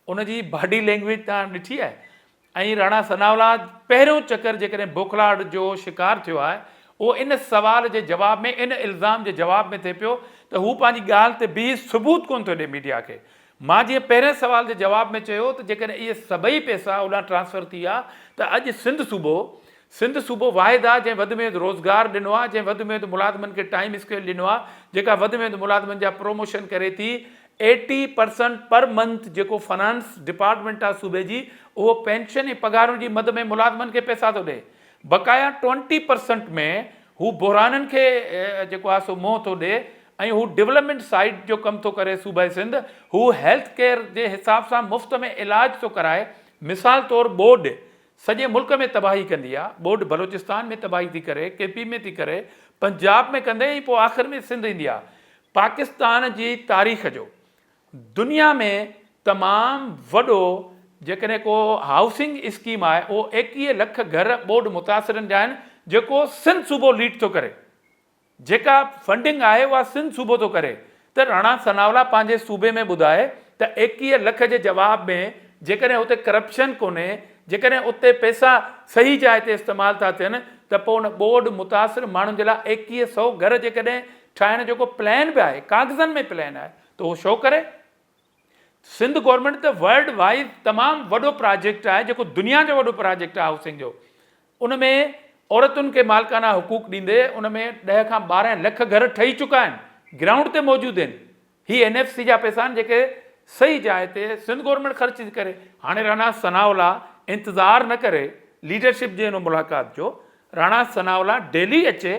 उनजी बॉडी लैंग्वेज तव्हां ॾिठी आहे। ऐं राणा सनाउल्ला पहिरियों चकर जेकॾहिं बोखलाहट जो शिकार थियो आहे उहो इन सवाल जे जवाब में, इन इल्ज़ाम जे जवाब में थिए पियो त हू पंहिंजी ॻाल्हि ते बि सबूत कोन थो ॾिए मीडिया खे। मां जीअं पहिरें सवाल जे जवाब में चयो त जेकॾहिं इहे सभई पैसा ओॾां ट्रांसफ़र थी विया त अॼु सिंध सूबो वाहिद आहे जंहिं वधि में वधि रोज़गार ॾिनो आहे, जंहिं वधि में वधि मुलाज़िमनि खे टाइम स्केल ॾिनो आहे, जेका वधि में वधि मुलाज़िमनि जा प्रोमोशन करे थी। 80% पर मंथ जेको फाइनेंस डिपार्टमेंट आहे सूबे जी, उहो पेंशन ऐं पघारुनि जी मद में मुलाज़िमनि खे पैसा थो ॾिए। बक़ाया 20% में हू बुहराननि खे जेको आहे सो मुंहुं थो ॾिए। ऐं हू डेवलपमेंट साइड जो कमु थो करे सूबे सिंध। हू हेल्थ केयर जे हिसाब सां मुफ़्त में इलाज थो कराए। मिसाल तौरु बोर्ड सॼे मुल्क में तबाही कंदी आहे, बोर्ड बलोचिस्तान में तबाही थी करे, KP में थी करे, पंजाब में कंदे, ऐं पोइ आख़िर में सिंध ईंदी आहे। पाकिस्तान जी तारीख़ जो दुनिया में तमामु वॾो जेकॾहिं को हाउसिंग स्कीम आहे उहो 21 लख घर बोर्ड मुतासिरनि जा आहिनि, जेको सिंध सूबो लीड थो करे। जेका फंडिंग आहे उहा सिंध सूबो थो करे। त राणा सनाउल्ला पंहिंजे सूबे में ॿुधाए त 21 लख जे जवाब में जेकॾहिं उते करप्शन कोन्हे, जेकॾहिं उते पैसा सही जाइ ते इस्तेमालु था थियनि, त पोइ उन बोर्ड मुतासिर माण्हुनि जे लाइ 2100 घर जेकॾहिं ठाहिण जेको प्लान बि आहे, कागज़नि में प्लान आहे, त उहो छो करे? सिंध गवर्नमेंट त वर्ल्ड वाइड तमामु वॾो प्रोजेक्ट आहे, जेको दुनिया जो वॾो प्रोजेक्ट आहे हाउसिंग जो। उन में औरतुनि खे मालिकाना हुकूक ॾींदे उन में 10 खां 12 लख घर ठही चुका आहिनि, ग्राउंड ते मौजूदु आहिनि। हीअ NFC जा पैसा आहिनि जेके सही जाइ ते सिंध गवर्नमेंट ख़र्च थी करे। हाणे राणा सनाउल्ला इंतज़ारु न करे लीडरशिप जे हिन मुलाक़ात जो, राणा सनाउल्ला डेली अचे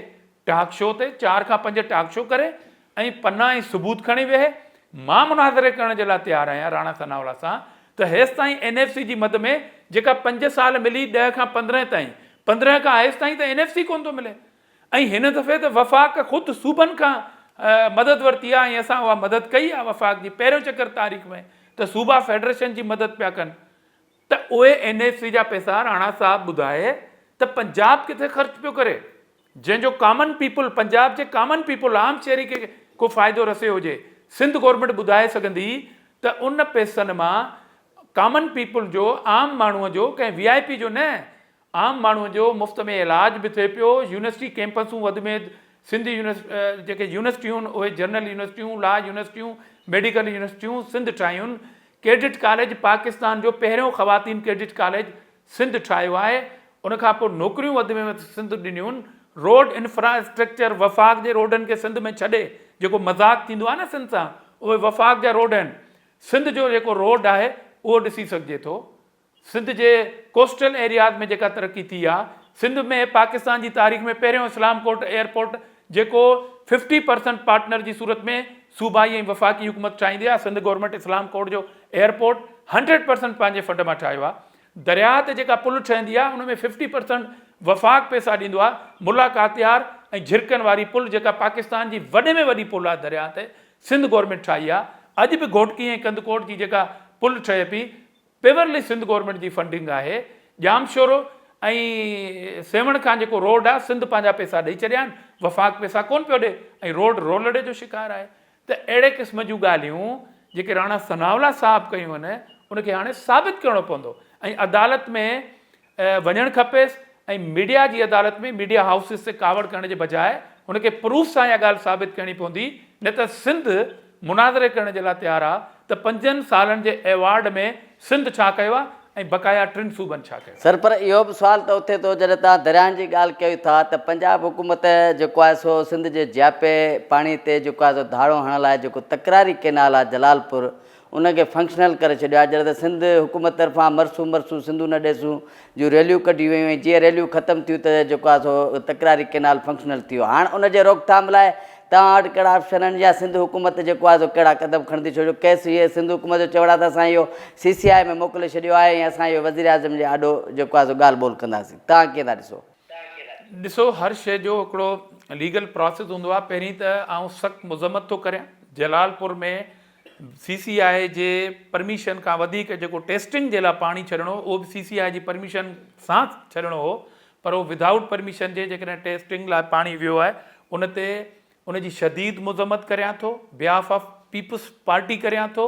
टॉक शो ते 4 खां 5 टॉक शो करे ऐं पन्ना ऐं सबूत खणी वेहे। मां मुनाज़रे करण जे लाइ तयारु आहियां राणा सनाउल्ला सां त हेसि ताईं NFC जी मद में जेका 5 साल मिली 10 खां 15 ताईं, 15 खां हेसि ताईं त NFC कोन थो मिले। ऐं हिन दफ़े त वफ़ाक़ ख़ुदि सूबनि खां मदद वरिती आहे ऐं असां उहा मदद कई आहे वफ़ाक़ जी पहिरियों चकर तारीख़ में, त सूबा फेडरेशन जी मदद पिया कनि। त उहे NFC जा पैसा राणा साहब ॿुधाए त पंजाब किथे ख़र्च पियो करे, जंहिंजो कॉमन पीपल, पंजाब जे कॉमन पीपल आम शहरी खे को फ़ाइदो रसियो हुजे, सिंध गवर्नमेंट ॿुधाए सघंदी त उन पैसनि मां कॉमन पीपल जो, आम माण्हूअ जो, कंहिं VIP जो न, आम माण्हूअ जो मुफ़्त में इलाज बि थिए पियो। यूनिवर्सिटी कैंपसूं वधि में सिंधी जेके यूनिवर्सिटियूं आहिनि उहे जनरल यूनिवर्सिटियूं, लॉ यूनिवर्सिटियूं, मेडिकल यूनिवर्सिटियूं सिंध ठाहियूं। कैडेट कॉलेज पाकिस्तान जो पहिरियों ख़वातीन कैडेट कॉलेज सिंध ठाहियो आहे। उनखां पोइ नौकरियूं वधि में वधि सिंध ॾिनियूं। रोड इंफ्रास्ट्रक्चर वफ़ाक़ जे रोडनि खे सिंध में छॾे, जेको मज़ाक़ थींदो आहे न सिंध सां, उहे वफ़ाक़ जा रोड आहिनि। सिंध जो जेको रोड आहे उहो ॾिसी सघिजे थो। सिंध जे कोस्टल एरियाज़ में जेका तरक़ी थी आहे, सिंध में पाकिस्तान जी तारीख़ में पहिरियों इस्लामकोट एयरपोर्ट जेको 50% पार्टनर जी सूरत में सूबाई ऐं वफ़ाक़ी हुकूमत ठाहींदी आहे, सिंध गवर्नमेंट इस्लामकोट जो एयरपोर्ट 100% पंहिंजे फंड मां ठाहियो आहे। दरिया ते जेका पुल ठहंदी आहे उन में 50% वफ़ाक़ पैसा ॾींदो आहे। मुला कातियार ऐं झिरकनि वारी पुल जेका पाकिस्तान जी वॾे में वॾी पुल आहे दरिया ते, सिंध गवर्नमेंट ठाही आहे। अॼु बि घोटकी ऐं कंदकोट जी जेका पुल ठहे पई, पेवरली सिंध गवर्नमेंट जी फंडिंग आहे। जामशोरो ऐं सेवण खां जेको रोड आहे, सिंध पंहिंजा पैसा ॾेई छॾिया आहिनि, वफ़ाक़ पैसा कोन पियो ॾे, ऐं रोड रोलड़े जो शिकार आहे। त अहिड़े क़िस्म जूं ॻाल्हियूं जेके राणा सनावला साहब कयूं आहिनि, उनखे हाणे साबित करिणो पवंदो ऐं अदालत में वञणु खपेसि। ऐं मीडिया जी अदालत में मीडिया हाउसिस ते कावड़ करण जे बजाए हुनखे प्रूफ सां इहा ॻाल्हि साबित करणी पवंदी, न त सिंध मुनाज़रे करण जे लाइ तयारु आहे त 5 सालनि जे अवॉर्ड में सिंध छा कयो आहे ऐं बक़ाया 3 सूबनि छा कयो। सर, पर इहो बि सुवाल त उथे थो, जॾहिं तव्हां दरियाहनि जी ॻाल्हि कयो था त पंजाब हुकूमत जेको आहे सो सिंध जे जियापे पाणी ते जेको आहे सो धाड़ो हणण लाइ जेको तकरारी केनाल आहे जलालपुर, उनखे फंक्शनल करे छॾियो आहे। जॾहिं त सिंध हुकूमत तरफ़ां मरसूं सिंधू न ॾेसूं जूं रैलियूं कढी वियूं ऐं जीअं रैलियूं ख़तमु थियूं त जेको आहे सो तकरारी केनाल फंक्शनल थी वियो। हाणे उनजे रोकथाम लाइ तव्हां वटि कहिड़ा ऑप्शन आहिनि, या सिंध हुकूमत जेको आहे सो कहिड़ा क़दम खणंदी? छो जो केस इहे सिंध हुकूमत जो चवण आहे त असां इहो CCI में मोकिले छॾियो आहे ऐं असां इहो वज़ीर आज़म जे आॾो जेको आहे सो ॻाल्हि ॿोल कंदासीं। तव्हां कीअं था ॾिसो? ॾिसो, हर शइ जो हिकिड़ो लीगल प्रोसेस हूंदो आहे। पहिरीं त आउं सख़्तु मज़म्मत थो करियां, जलालपुर में CCI जे परमिशन खां वधीक जेको टेस्टिंग जे लाइ पाणी छॾिणो उहो बि CCI जी परमिशन सां छॾिणो हो, पर उहो विदाउट परमिशन जे जेकॾहिं टेस्टिंग लाइ पाणी वियो आहे, उन ते उनजी शदीद मज़म्मत करियां थो, बिहाफ ऑफ पीपुल्स पार्टी करियां थो।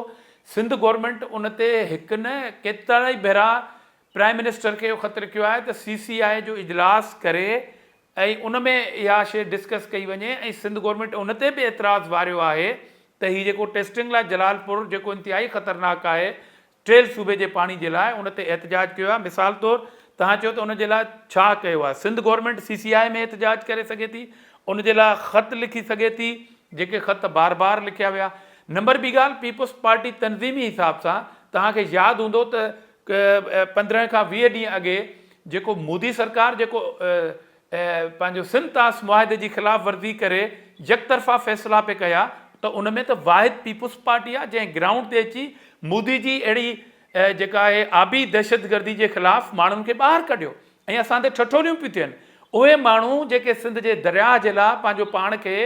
सिंध गवर्नमेंट उन ते हिकु न केतिरा ई भेरा प्राइम मिनिस्टर खे ख़तु रखियो आहे त CCI जो इजलास करे ऐं उन में इहा शइ डिस्कस कई वञे। ऐं सिंध गवर्नमेंट उन ते बि एतिराज़ु वारियो आहे त हीउ जेको टेस्टिंग लाइ जलालपुर जेको इंतिहाई ख़तरनाक आहे टेल सूबे जे पाणी जे लाइ, उन ते एहतजाज कयो आहे। मिसाल तौरु तव्हां चयो त उन जे लाइ छा कयो आहे। सिंध गवर्नमेंट CCI में एहतजाज करे सघे थी, उन जे लाइ ख़त लिखी सघे थी, जेके ख़त बार बार लिखिया विया। नंबर ॿी ॻाल्हि, पीपुल्स पार्टी तनज़ीमी हिसाब सां तव्हांखे यादि हूंदो त 15 खां 20 ॾींहं अॻे जेको मोदी सरकार जेको पंहिंजो सिंध तास मुआहिदे जी ख़िलाफ़ वर्ज़ी करे यकतरफ़ा फ़ैसिला पे कया, त उन में त वाहिद पीपुल्स पार्टी आहे जंहिं ग्राउंड ते अची मोदी जी अहिड़ी जेका आहे आबी दहशतगर्दी जे ख़िलाफ़ माण्हुनि खे ॿाहिरि कढियो ऐं असां ते ठठोलियूं पियूं थियनि। उहे माण्हू जेके सिंध जे दरिया जे लाइ पंहिंजो पाण खे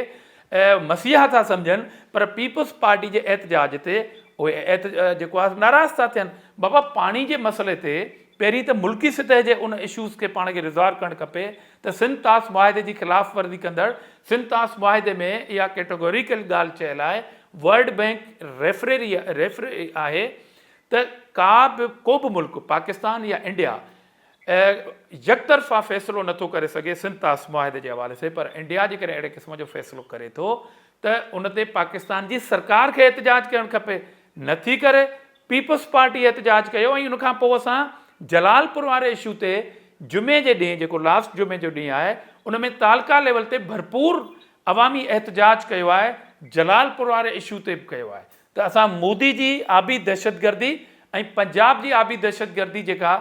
मसीहा था सम्झनि, पर पीपुल्स पार्टी जे एहतजाज ते उहे जेको आहे नाराज़ था थियनि। बाबा, पाणी जे मसइले ते पहिरीं त मुल्की सतह जे उन इशूज़ खे पाण खे रिज़ॉल्व करणु खपे त सिंध तास मुआहिदे जी ख़िलाफ़ वर्ज़ी कंदड़ सिंध तास मुआहिदे में इहा कैटेगोरिकल ॻाल्हि चयल आहे। वर्ल्ड बैंक रेफरी आहे त को बि मुल्क पाकिस्तान या इंडिया यकतरफ़ा फ़ैसिलो नथो करे सघे सिंध तास मुआहिदे जे हवाले से, पर इंडिया जेकॾहिं अहिड़े क़िस्म जो फ़ैसिलो करे थो त उन ते पाकिस्तान जी सरकार खे एहतजाज करणु खपे। नथी करे पीपुल्स पार्टी एहतजाज कयो ऐं उनखां पोइ असां जलालपुर वारे इशू ते जुमे जे ॾींहुं जेको लास्ट जुमे जो ॾींहुं आहे उन में तालका लेवल ते भरपूर अवामी एहतजाज कयो आहे, जलालपुर वारे इशू ते बि कयो आहे त असां मोदी जी आबी दहशतगर्दी ऐं पंजाब जी आबी दहशतगर्दी जेका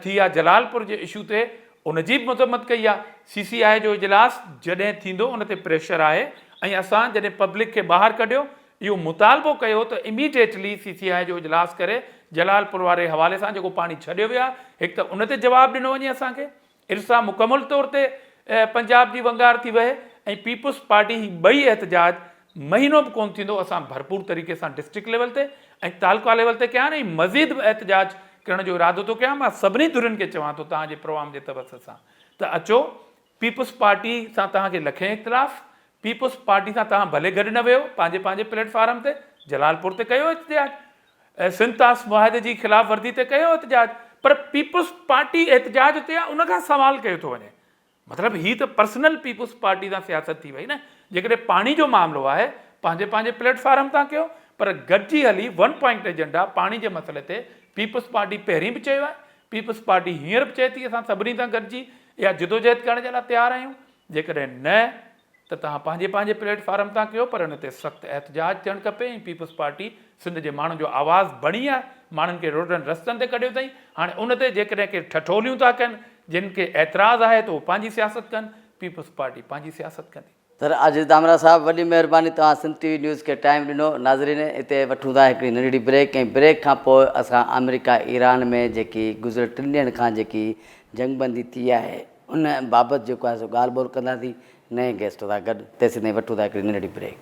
थी आहे जलालपुर जे इशू ते, उनजी बि मज़म्मत कई आहे। CCI जो इजलास जॾहिं थींदो उन ते प्रेशर आहे ऐं असां जॾहिं पब्लिक खे ॿाहिरि कढियो, इहो मुतालबो कयो त इमीडिएटली CCI जो इजलास करे जलालपुर वारे हवाले सां जेको पाणी छॾियो वियो आहे, हिकु त उन ते जवाबु ॾिनो वञे असांखे, इर्सा मुकमल तौर ते पंजाब जी वंगार थी वहे, ऐं पीपुल्स पार्टी ही ॿई एहतजाज महीनो बि कोन थींदो असां भरपूर तरीक़े सां डिस्ट्रिक्ट लेवल ते ऐं तालुका लेवल ते कयां, ऐं मज़ीद बि एहतजाज करण जो इरादो थो कयां। मां सभिनी धुरियुनि खे चवां थो तव्हांजे प्रोग्राम जे तवस सां त अचो, पीपुल्स पार्टी सां तव्हांखे लखे इख़्तिलाफ़, पीपुल्स पार्टी सां तव्हां भले गॾु न वियो पंहिंजे पंहिंजे प्लेटफॉर्म ते, जलालपुर ते कयो एहतजाज, सिंतास मुआहदे जी ख़िलाफ़ वर्दी ते कयो एहतजाज, पर पीपुल्स पार्टी एहतजाज ते आहे उनखां सवाल कयो थो वञे। मतिलबु हीअ त पर्सनल पीपुल्स पार्टी सां सियासत थी वई न। जेकॾहिं पाणी जो मामिलो आहे पंहिंजे पंहिंजे प्लेटफॉर्म तां कयो, पर गॾिजी हली वन पॉइंट एजेंडा पाणी जे मसइले ते पीपुल्स पार्टी पहिरीं बि चयो आहे, पीपुल्स पार्टी हींअर बि चए थी असां सभिनी सां गॾिजी इहा जिदोजहद करण जे लाइ तयारु आहियूं। जेकॾहिं न त तव्हां पंहिंजे पंहिंजे प्लेटफॉर्म तां कयो, पर हुन ते सख़्तु एहतजाज थियणु खपे। ऐं पीपुल्स पार्टी सिंध जे माण्हुनि जो आवाज़ु बणी आहे, माण्हुनि खे रोडनि रस्तनि ते कढियो अथई। हाणे उन ते जेकॾहिं के ठठोलियूं था कनि, जिन खे एतिराज़ आहे त उहो पंहिंजी सियासत कनि, पीपुल्स पार्टी पंहिंजी सियासत कंदी। सर आजिज़ दामरा साहब, वॾी महिरबानी तव्हां सिंध टीवी न्यूज़ खे टाइम ॾिनो। नाज़रीन, हिते वठूं था हिकिड़ी नंढड़ी ब्रेक, ऐं ब्रेक खां पोइ असां अमेरिका ईरान में जेकी गुज़िरियल 3 ॾींहंनि खां जेकी जंगबंदी थी आहे उन बाबति जेको आहे सो ॻाल्हि ॿोल कंदासीं नए गेस्ट सां गॾु। तेसिताईं वठूं था हिकिड़ी नंढड़ी ब्रेक।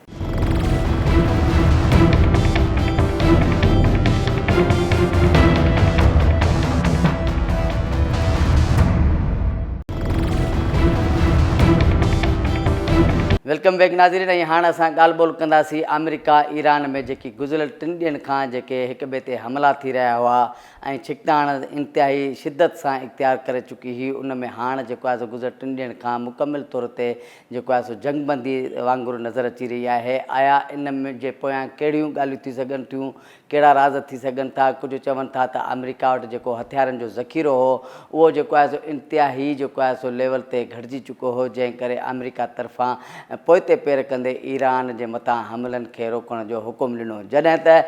वेलकम बैक नाज़रीन। ऐं हाणे असां ॻाल्हि ॿोल कंदासीं अमेरिका ईरान में जेकी गुज़िरियल 3 ॾींहंनि खां जेके हिक ॿिए ते हमला थी रहिया हुआ ऐं छिकताण इंतिहाई शिदत सां इख़्तियार करे चुकी हुई, उन में हाणे जेको आहे सो गुज़िरियल 3 ॾींहंनि खां मुकमिल तौर ते जेको आहे सो जंगबंदी वांगुरु नज़र अची रही आहे। आया इन में जे पोयां कहिड़ियूं ॻाल्हियूं थी सघनि थियूं, कहिड़ा राज़ थी सघनि था। कुझु चवनि था त अमेरिका वटि जेको हथियारनि जो ज़ख़ीरो हो उहो जेको आहे सो इंतिहाई जेको आहे सो लेवल ते घटिजी चुको हो, जंहिं करे अमेरिका तरफ़ां पोइ ते पेर कंदे ईरान जे मथां हमलनि खे रोकण जो हुकुम ॾिनो। जॾहिं त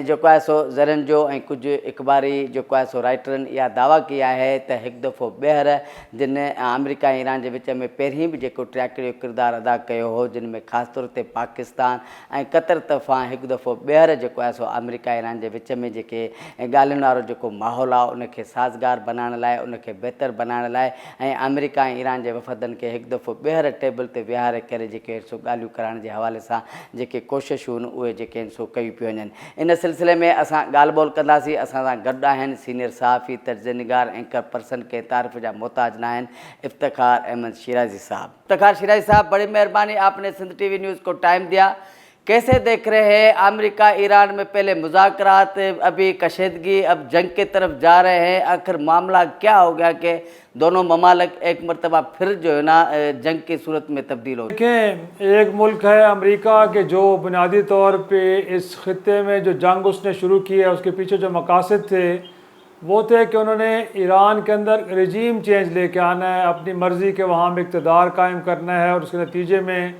जेको आहे सो ज़रनि जो ऐं कुझु इख़बारी जेको आहे सो राइटरनि इहा दावा कई आहे त हिकु दफ़ो ॿीहर जिन अमेरिका ऐं ईरान जे विच में पहिरीं बि जेको ट्रैकड़ी जो किरदारु अदा कयो हो, जिन में ख़ासि तौर ते पाकिस्तान ऐं कतर तरफ़ां हिकु दफ़ो ॿीहर जेको आहे सो अमेरिका ईरान जे विच में जेके ॻाल्हियुनि वारो जेको माहौल आहे उनखे साज़गार बनाइण लाइ, उनखे बहितर बनाइण लाइ ऐं अमेरिका ऐं ईरान जे वफ़दनि खे हिकु दफ़ो ॿीहर टेबल ते विहारे करे जेके सो ॻाल्हियूं करण जे हवाले सां जेके कोशिशूं आहिनि उहे जेके आहिनि सो कयूं पियूं वञनि। इन सिलसिले में असां ॻाल्हि ॿोल कंदासीं। असां सां गॾु आहिनि सीनियर सहाफ़ी, तर्जुमेगार, एंकर पर्सन के तारीफ़ जा मोहताज न आहिनि, इफ्तिखार अहमद शिराजी साहब। इफ्तिखार शिराजी साहब, बड़ी मेहरबानी, आपने सिंध टीवी न्यूज़ को टाइम दिया। कैसे देख रहे हैं अमेरिका ईरान में पहले मुज़ाकरात, अभी कशीदगी, अब जंग की तरफ जा रहे हैं, आखिर मामला क्या हो गया कि दोनों ममालिक एक मरतबा फिर जो है ना जंग की सूरत में तब्दील हो? देखें, एक मुल्क है अमेरिका के जो बुनियादी तौर पे इस खत्े में जो जंग उसने शुरू की है उसके पीछे जो मकासद थे वो थे कि उन्होंने ईरान के अंदर रजीम चेंज लेके आना है, अपनी मर्ज़ी के वहाँ में इक़्तिदार कायम करना है, और उसके नतीजे में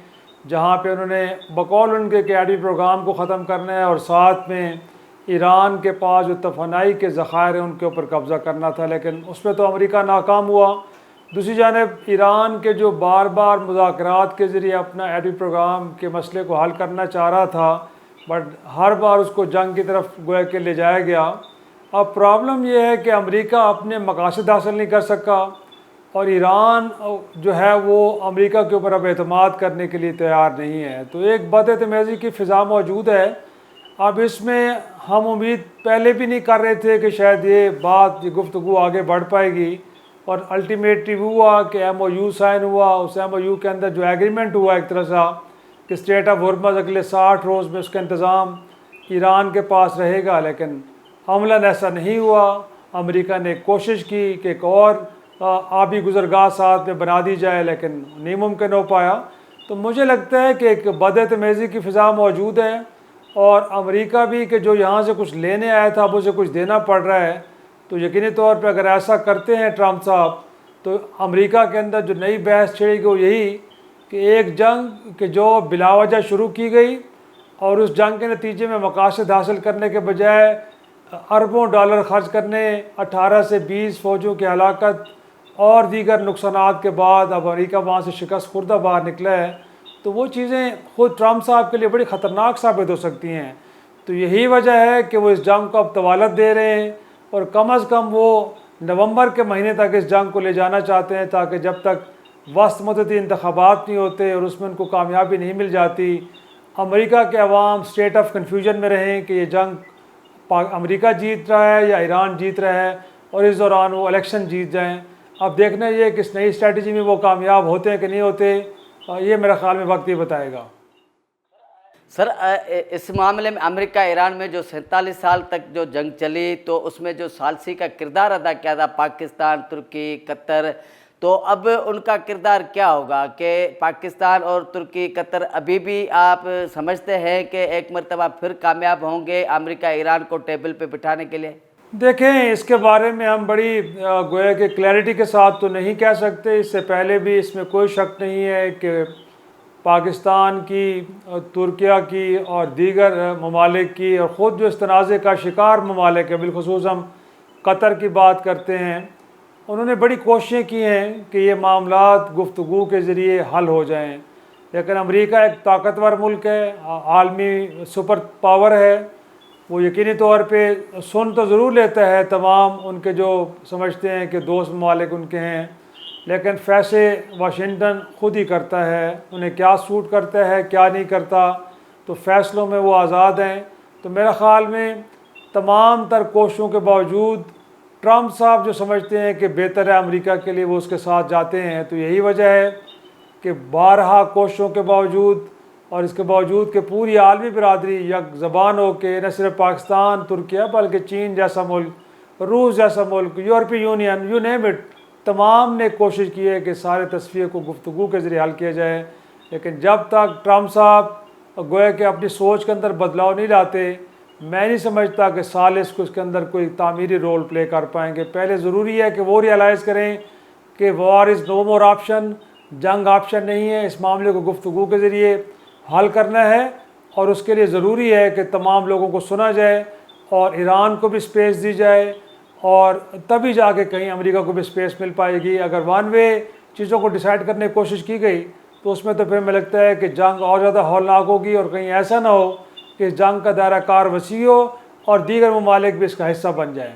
जहाँ पे उन्होंने बकौल उनके एटमी प्रोग्राम को ख़त्म करना है और साथ में ईरान के पास जो तफनाई के ज़ख़ायर हैं उनके ऊपर कब्ज़ा करना था, लेकिन उसमें तो अमेरिका नाकाम हुआ। दूसरी जानिब ईरान के जो बार बार मुज़ाकरात के ज़रिए अपना एटमी प्रोग्राम के मसले को हल करना चाह रहा था, बट हर बार उसको जंग की तरफ गोया के ले जाया गया। अब प्रॉब्लम यह है कि अमेरिका अपने मकासद हासिल नहीं कर सका और ईरान जो है वो अमेरिका के ऊपर अब एतमाद करने के लिए तैयार नहीं है, तो एक बदएतमादी की फ़िज़ा मौजूद है। अब इसमें हम उम्मीद पहले भी नहीं कर रहे थे कि शायद ये गुफ्तगू आगे बढ़ पाएगी, और अल्टीमेटली हुआ कि MOU साइन हुआ। उस MOU के अंदर जो एग्रीमेंट हुआ एक तरह सा कि स्टेट ऑफ हॉर्मज़ अगले 60 रोज़ में उसका इंतज़ाम ईरान के पास रहेगा, लेकिन अमलन ऐसा नहीं हुआ। अमेरिका ने कोशिश की कि एक और आबी गुज़रगाह साथ में बना दी जाए, लेकिन नहीं मुमकिन हो पाया। तो मुझे लगता है कि एक बदएतमादी की फ़िज़ा मौजूद है, और अमेरिका भी कि जो यहाँ से कुछ लेने आया था अब उसे कुछ देना पड़ रहा है। तो यकीनी तौर पे अगर ऐसा करते हैं ट्रंप साहब, तो अमेरिका के अंदर जो नई बहस छिड़ेगी वो यही कि एक जंग कि जो बिलावजह शुरू की गई और उस जंग के नतीजे में मकासद हासिल करने के बजाय अरबों डॉलर ख़र्च करने, 18 से 20 फ़ौजों की हलाकत और दीगर नुकसानात के बाद अब अमेरिका वहाँ से शिकस्त खुर्दा बाहर निकला है। तो वो चीज़ें ख़ुद ट्रंप साहब के लिए बड़ी ख़तरनाक साबित हो सकती हैं। तो यही वजह है कि वो इस जंग को अब तवालत दे रहे हैं और कम अज़ कम वो नवंबर के महीने तक इस जंग को ले जाना चाहते हैं, ताकि जब तक वस्त मुद्दती इंतखाबात नहीं होते और उसमें उनको कामयाबी नहीं मिल जाती, अमेरिका के अवाम स्टेट ऑफ कन्फ्यूजन में रहें कि ये जंग अमेरिका जीत रहा है या ईरान जीत रहा है, और इस दौरान वो इलेक्शन जीत जाएं। अब देखना ये कि इस नई स्ट्रेटजी में वो कामयाब होते हैं कि नहीं होते, ये मेरा ख्याल में वक्त ही बताएगा। सर, इस मामले में अमेरिका ईरान में जो 47 साल तक जो जंग चली, तो उसमें जो सालसी का किरदार अदा किया था पाकिस्तान, तुर्की, कतर, तो अब उनका किरदार क्या होगा कि पाकिस्तान और तुर्की, कतर अभी भी आप समझते हैं कि एक मरतबा फिर कामयाब होंगे अमेरिका ईरान को टेबल पे बिठाने के लिए? देखें, इसके बारे में हम बड़ी गोया कि क्लैरिटी के साथ तो नहीं कह सकते। इससे पहले भी इसमें कोई शक नहीं है कि पाकिस्तान की, तुर्किया की और दीगर ममालिक की, और ख़ुद जो इस तनाज़े का शिकार ममालिक है, बिलखुसूस हम कतर की बात करते हैं, उन्होंने बड़ी कोशिशें की हैं कि ये मामलात गुफ्तगू के ज़रिए हल हो जाएं। लेकिन अमेरिका एक ताकतवर मुल्क है, आलमी सुपर पावर है, वो यकीनी तौर पे सुन तो ज़रूर लेता है तमाम उनके जो समझते हैं कि दोस्त ममालिक उनके हैं, लेकिन फैसले वाशिंगटन ख़ुद ही करता है, उन्हें क्या सूट करता है क्या नहीं करता, तो फ़ैसलों में वो आज़ाद हैं। तो मेरा ख़्याल में तमाम तर कोशिशों के बावजूद ट्रंप साहब जो समझते हैं कि बेहतर है अमेरिका के लिए, वो उसके साथ जाते हैं। तो यही वजह है कि बारहा कोशिशों के बावजूद और इसके बावजूद कि पूरी आलमी बरदरी यक ज़बान हो के, न सिर्फ पाकिस्तान, तुर्किया, बल्कि चीन जैसा मुल्क, रूस जैसा मुल्क, यूरोपीय यूनियन, यू नेम इट, तमाम ने कोशिश की है कि सारे तस्वीर को गुफ्तगू के ज़रिए हल किया जाए। लेकिन जब तक ट्रंप साहब गोया कि अपनी सोच के अंदर बदलाव नहीं लाते, मैं नहीं समझता कि सालिस को इसके अंदर कोई तामीरी रोल प्ले कर पाएंगे। पहले ज़रूरी है कि वो रियलाइज़ करें कि war is no more option, जंग ऑप्शन नहीं है, इस मामले को गुफ्तगू के ज़रिए हल करना है, और उसके लिए ज़रूरी है कि तमाम लोगों को सुना जाए और ईरान को भी स्पेस दी जाए, और तभी जाके कहीं अमेरिका को भी स्पेस मिल पाएगी। अगर वन वे चीज़ों को डिसाइड करने की कोशिश की गई तो उसमें तो फिर मुझे लगता है कि जंग और ज़्यादा हौलनाक होगी, और कहीं ऐसा ना हो कि इस जंग का दायरा कार वसी हो और दीगर ममालिक भी इसका हिस्सा बन जाएँ।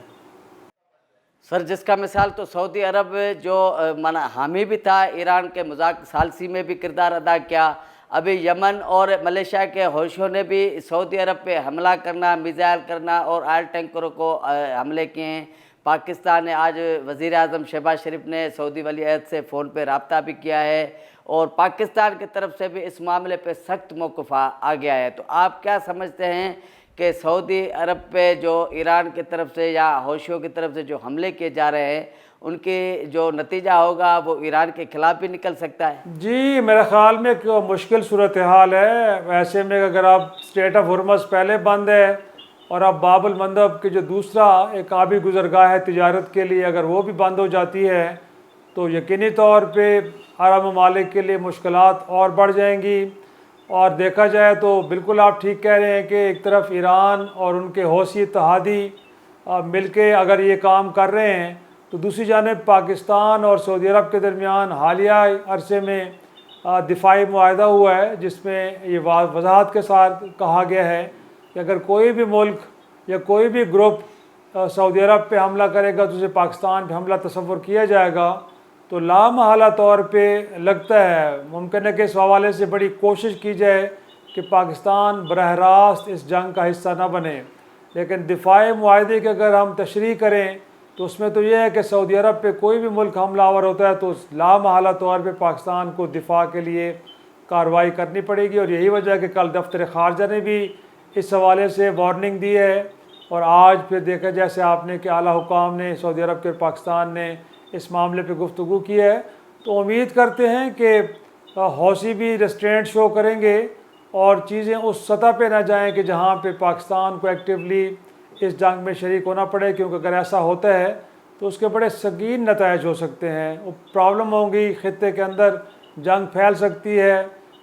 सर, जिसका मिसाल तो सऊदी अरब जो माना हामी भी था ईरान के मजाक सालसी में भी किरदार अदा किया। अभी यमन और मलेशिया के हौशियों ने भी सऊदी अरब पे हमला करना, मिज़ाइल करना और ऑयल टैंकरों को हमले किए हैं। पाकिस्तान ने आज वज़ीर आज़म शहबाज शरीफ ने सऊदी वली अहद से फ़ोन पे रब्ता भी किया है, और पाकिस्तान की तरफ से भी इस मामले पे सख्त मौक़िफ़ आ गया है। तो आप क्या समझते हैं कि सऊदी अरब पे जो ईरान की तरफ से या हौशियों की तरफ से जो हमले किए जा रहे हैं, उनके जो नतीजा होगा वो ईरान के ख़िलाफ़ भी निकल सकता है? जी, मेरे ख़्याल में कि मुश्किल सूरत हाल है। वैसे में अगर आप स्ट्रेट ऑफ हॉर्मज़ पहले बंद है और अब बाबुल मंदब के जो दूसरा एक आबी गुज़रगाह है तिजारत के लिए, अगर वो भी बंद हो जाती है तो यकीनी तौर पे अरब ममालिक के लिए मुश्किलात और बढ़ जाएंगी। और देखा जाए तो बिल्कुल आप ठीक कह रहे हैं कि एक तरफ ईरान और उनके हौसी इत्तहादी मिलके अगर ये काम कर रहे हैं, तो दूसरी जानिब पाकिस्तान और सऊदी अरब के दरमियान हालिया अरसे में दिफाई मुआहदा हुआ है, जिसमें ये वजाहत के साथ कहा गया है कि अगर कोई भी मुल्क या कोई भी ग्रुप सऊदी अरब पे हमला करेगा तो उसे पाकिस्तान पे हमला तस्वर किया जाएगा। तो लामहला तौर पे लगता है मुमकिन है कि इस हवाले से बड़ी कोशिश की जाए कि पाकिस्तान बरह रास्त इस जंग का हिस्सा न बने। लेकिन दिफाई मुआहदे की अगर हम तशरीह करें तो उसमें तो यह है कि सऊदी अरब पे कोई भी मुल्क हमलावर होता है तो लामहला तौर पे पाकिस्तान को दिफा के लिए कार्रवाई करनी पड़ेगी। और यही वजह है कि कल दफ्तर ख़ारजा ने भी इस हवाले से वार्निंग दी है, और आज फिर देखा जैसे आपने कि आला हुकाम ने सऊदी अरब के पाकिस्तान ने इस मामले पे गुफ्तगू की है। तो उम्मीद करते हैं कि हौसी भी रेस्ट्रेंट शो करेंगे और चीज़ें उस सतह पे ना जाएं कि जहां पे पाकिस्तान को एक्टिवली इस जंग में शरीक होना पड़े, क्योंकि अगर ऐसा होता है तो उसके बड़े संगीन नताइज हो सकते हैं। वो प्रॉब्लम होंगी, ख़ित्ते के अंदर जंग फैल सकती है,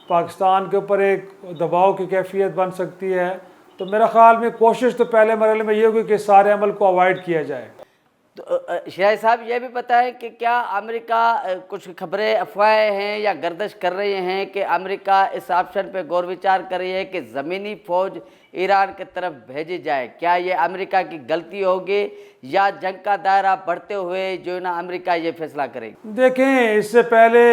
पाकिस्तान के ऊपर एक दबाव की कैफियत बन सकती है। तो मेरा ख़्याल में कोशिश तो पहले मरहले में ये होगी कि सारे अमल को अवॉइड किया जाए। तो शाह साहब ये भी बताएं कि क्या अमेरिका कुछ खबरें अफवाहें हैं या गर्दिश कर रही हैं कि अमेरिका इस ऑप्शन पे गौर विचार कर रही है कि ज़मीनी फ़ौज ईरान की तरफ भेजी जाए। क्या ये अमेरिका की गलती होगी या जंग का दायरा बढ़ते हुए जो ना अमेरिका ये फैसला करेगी? देखें, इससे पहले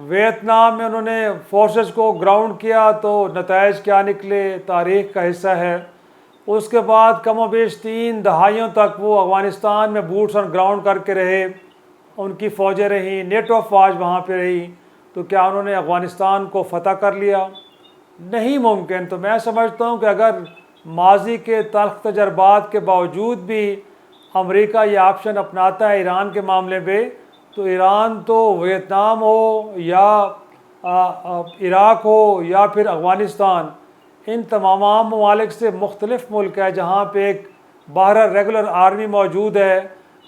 वियतनाम में उन्होंने फोर्सेस को ग्राउंड किया तो नताइज क्या निकले तारीख का हिस्सा है। उसके बाद कमोबेश 3 दहाइयों तक वो अफ़गानिस्तान में बूट्स ऑन ग्राउंड करके रहे, उनकी फ़ौजें रहीं, नेटो अफवाज वहाँ पे रही। तो क्या उन्होंने अफ़गानिस्तान को फ़तह कर लिया? नहीं मुमकिन। तो मैं समझता हूँ कि अगर माजी के तल्ख़ तजर्बात के बावजूद भी अमेरिका ये ऑप्शन अपनाता है ईरान के मामले में, तो ईरान तो वियतनाम हो या इराक़ हो या फिर अफ़गानिस्तान, इन तमाम ममालिक से मुख्तलिफ़ मुल्क है जहाँ पे एक बाहर रेगुलर आर्मी मौजूद है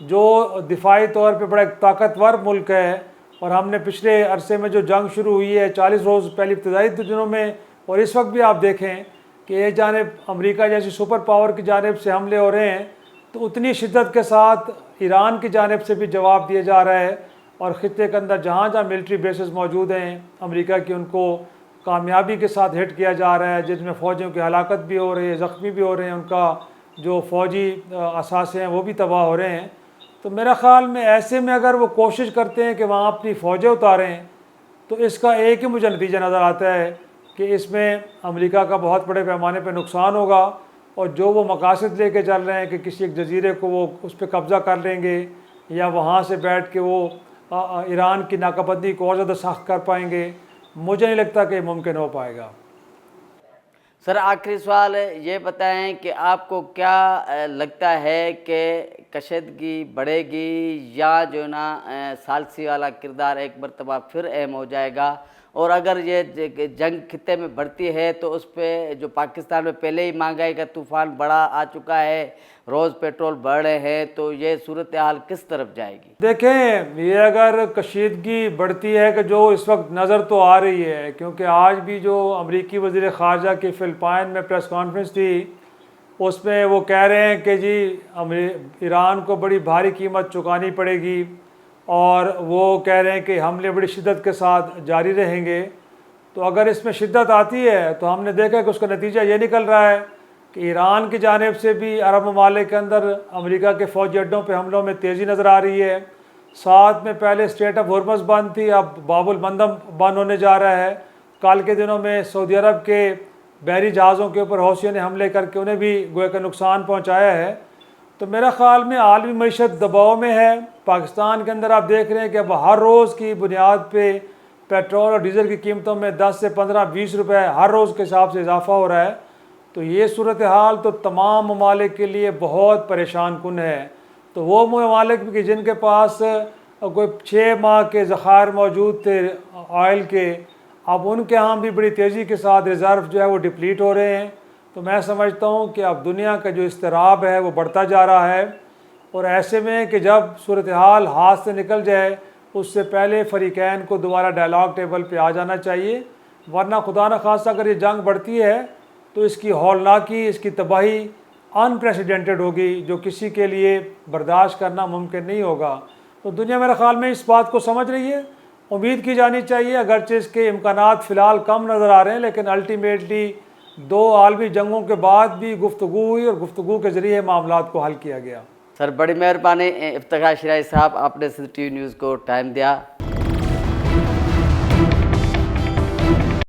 जो दिफाई तौर पे बड़ा एक ताकतवर मुल्क है। और हमने पिछले अरसे में जो जंग शुरू हुई है 40 रोज़ पहले इब्तदाई दिनों में और इस वक्त भी आप देखें कि एक जानिब अमेरिका जैसी सुपर पावर की जानिब से हमले हो रहे हैं, तो उतनी शिद्दत के साथ ईरान की जानिब से भी जवाब दिया जा रहा है। और ख़ित्ते के अंदर जहाँ जहाँ मिलिट्री बेसेस मौजूद हैं अमेरिका की, उनको कामयाबी के साथ हिट किया जा रहा है, जिसमें फ़ौजियों की हलाकत भी हो रही है, ज़ख्मी भी हो रहे हैं, उनका जो फ़ौजी असासे हैं वो भी तबाह हो रहे हैं। तो मेरा ख़्याल में ऐसे में अगर वो कोशिश करते हैं कि वहाँ अपनी फ़ौजें उतारें, तो इसका एक ही मुझे नतीजा नज़र आता है कि इसमें अमेरिका का बहुत बड़े पैमाने पर नुकसान होगा। और जो वो मकासद लेके चल रहे हैं कि किसी एक जजीरे को वो उस पर कब्ज़ा कर लेंगे या वहाँ से बैठ के वो ईरान की नाकाबंदी को और ज़्यादा सख्त कर पाएंगे, मुझे नहीं लगता कि मुमकिन हो पाएगा। सर, आखिरी सवाल ये बताएं कि आपको क्या लगता है कि कशीदगी बढ़ेगी या जो ना सालसी वाला किरदार एक मरतबा फिर अहम हो जाएगा? और अगर ये जंग खित्ते में बढ़ती है तो उस पर जो पाकिस्तान में पहले ही महंगाई का तूफ़ान बड़ा आ चुका है, रोज़ पेट्रोल बढ़ रहे हैं, तो ये सूरत हाल किस तरफ जाएगी? देखें, ये अगर कशीदगी बढ़ती है कि जो इस वक्त नज़र तो आ रही है, क्योंकि आज भी जो अमरीकी वज़ीर ख़ारजा की फ़िलिपाइन में प्रेस कॉन्फ्रेंस थी उसमें वो कह रहे हैं कि जी ईरान को बड़ी भारी कीमत चुकानी पड़ेगी और वो कह रहे हैं कि हमले बड़ी शिद्दत के साथ जारी रहेंगे। तो अगर इसमें शिद्दत आती है तो हमने देखा कि उसका नतीजा ये निकल रहा है कि ईरान की जानिब से भी अरब ममालिक के अंदर अमेरिका के फ़ौजी अड्डों पे हमलों में तेज़ी नज़र आ रही है। साथ में पहले स्ट्रेट ऑफ हॉर्मज़ बंद थी, अब बाबुल मंदब बंद होने जा रहा है। कल के दिनों में सऊदी अरब के बहरी जहाज़ों के ऊपर हौसियों ने हमले करके उन्हें भी गोया का नुकसान पहुँचाया है। तो मेरा ख़्याल में आलमी मईशत दबाव में है। पाकिस्तान के अंदर आप देख रहे हैं कि अब हर रोज़ की बुनियाद पे पेट्रोल और डीज़ल की कीमतों में 10 से 15-20 रुपए हर रोज़ के हिसाब से इजाफ़ा हो रहा है। तो ये सूरत हाल तो तमाम ममालिक के लिए बहुत परेशान कुन है। तो वो ममालिक भी जिनके पास कोई 6 माह के ज़ख़ायर मौजूद थे ऑयल के, अब उनके यहाँ भी बड़ी तेज़ी के साथ रिज़र्व जो है वो डिप्लीट हो रहे हैं। तो मैं समझता हूँ कि अब दुनिया का जो इस्तिराब है वो बढ़ता जा रहा है। और ऐसे में कि जब सूरत हाल हाथ से निकल जाए उससे पहले फ़रीक़ैन को दोबारा डायलॉग टेबल पे आ जाना चाहिए, वरना खुदा न खास्ता अगर ये जंग बढ़ती है तो इसकी हौलनाकी, इसकी तबाही अनप्रेसिडेंटेड होगी, जो किसी के लिए बर्दाश्त करना मुमकिन नहीं होगा। तो दुनिया मेरे ख़्याल में इस बात को समझ रही है। उम्मीद की जानी चाहिए, अगरचे इसके इम्कानात फ़िलहाल कम नज़र आ रहे हैं, लेकिन अल्टीमेटली 2 आलमी जंगों के बाद भी गुफ्तगू हुई और गुफ्तगू के ज़रिए मामलात को हल किया गया। सर, बड़ी मेहरबानी इफ्तिखार शिराई साहब, आपने सिटी न्यूज़ को टाइम दिया।